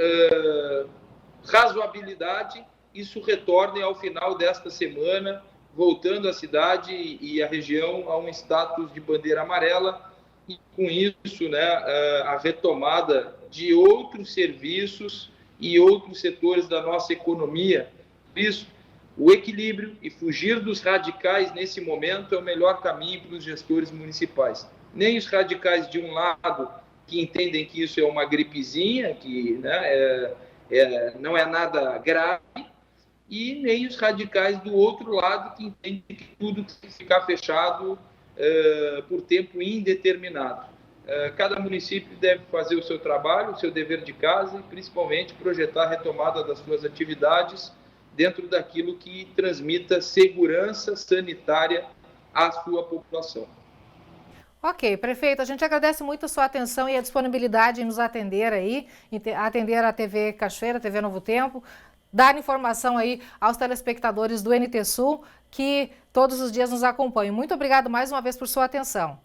razoabilidade isso retorne ao final desta semana, voltando a cidade e a região a um status de bandeira amarela, e com isso, né, a retomada de outros serviços e outros setores da nossa economia. Por isso, o equilíbrio e fugir dos radicais nesse momento é o melhor caminho para os gestores municipais. Nem os radicais de um lado, que entendem que isso é uma gripezinha, que, né, não é nada grave, e nem os radicais do outro lado, que entendem que tudo tem que ficar fechado por tempo indeterminado. Cada município deve fazer o seu trabalho, o seu dever de casa e, principalmente, projetar a retomada das suas atividades dentro daquilo que transmita segurança sanitária à sua população. Ok, prefeito, a gente agradece muito a sua atenção e a disponibilidade em nos atender aí, atender a TV Cachoeira, TV Novo Tempo. dar informação aí aos telespectadores do NT Sul que todos os dias nos acompanham. Muito obrigado mais uma vez por sua atenção.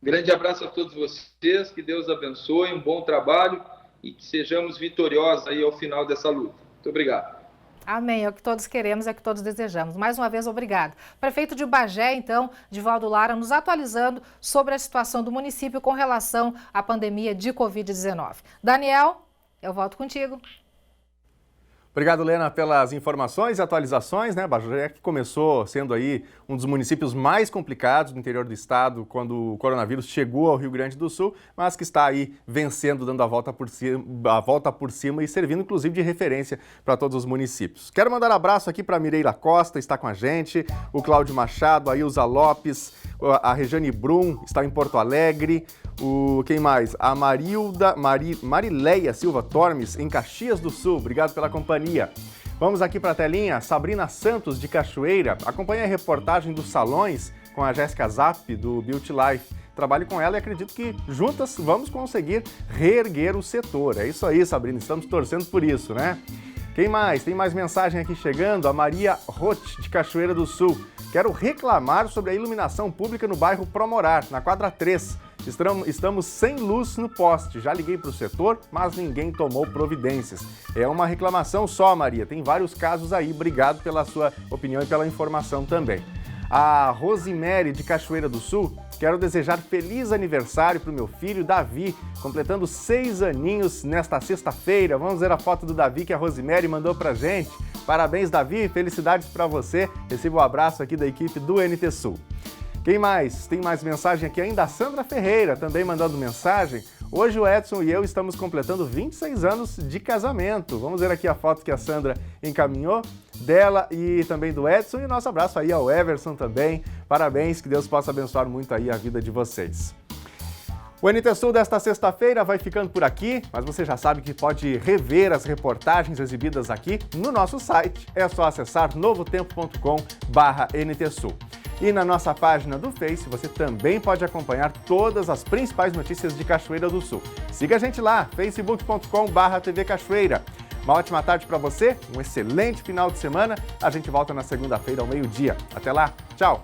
Grande abraço a todos vocês, que Deus abençoe, um bom trabalho e que sejamos vitoriosos aí ao final dessa luta. Muito obrigado. Amém, é o que todos queremos, é o que todos desejamos. Mais uma vez, obrigado. Prefeito de Bagé, então, Divaldo Lara, nos atualizando sobre a situação do município com relação à pandemia de Covid-19. Daniel, eu volto contigo. Obrigado, Lena, pelas informações e atualizações, né? Bagé que começou sendo aí um dos municípios mais complicados do interior do estado quando o coronavírus chegou ao Rio Grande do Sul, mas que está aí vencendo, dando a volta por cima e servindo inclusive de referência para todos os municípios. Quero mandar um abraço aqui para a Mireila Costa, está com a gente, o Cláudio Machado, a Ilza Lopes, a Rejane Brum está em Porto Alegre, quem mais? A Marileia Silva Tormes, em Caxias do Sul. Obrigado pela companhia. Vamos aqui para a telinha. Sabrina Santos, de Cachoeira. Acompanha a reportagem dos salões com a Jéssica Zapp, do Beauty Life. Trabalho com ela e acredito que juntas vamos conseguir reerguer o setor. É isso aí, Sabrina. Estamos torcendo por isso, né? Quem mais? Tem mais mensagem aqui chegando. A Maria Roth, de Cachoeira do Sul. Quero reclamar sobre a iluminação pública no bairro Promorar, na quadra 3. Estamos sem luz no poste. Já liguei para o setor, mas ninguém tomou providências. É uma reclamação só, Maria. Tem vários casos aí. Obrigado pela sua opinião e pela informação também. A Rosemary, de Cachoeira do Sul. Quero desejar feliz aniversário para o meu filho Davi, completando 6 aninhos nesta sexta-feira. Vamos ver a foto do Davi que a Rosemary mandou para gente. Parabéns, Davi. Felicidades para você. Receba um abraço aqui da equipe do NT Sul. Quem mais? Tem mais mensagem aqui ainda. A Sandra Ferreira também mandando mensagem. Hoje o Edson e eu estamos completando 26 anos de casamento. Vamos ver aqui a foto que a Sandra encaminhou dela e também do Edson. E o nosso abraço aí ao Everson também. Parabéns, que Deus possa abençoar muito aí a vida de vocês. O NT Sul desta sexta-feira vai ficando por aqui, mas você já sabe que pode rever as reportagens exibidas aqui no nosso site. É só acessar novotempo.com/NT Sul. E na nossa página do Face, você também pode acompanhar todas as principais notícias de Cachoeira do Sul. Siga a gente lá, facebook.com/TV Cachoeira. Uma ótima tarde para você, um excelente final de semana. A gente volta na segunda-feira ao meio-dia. Até lá, tchau!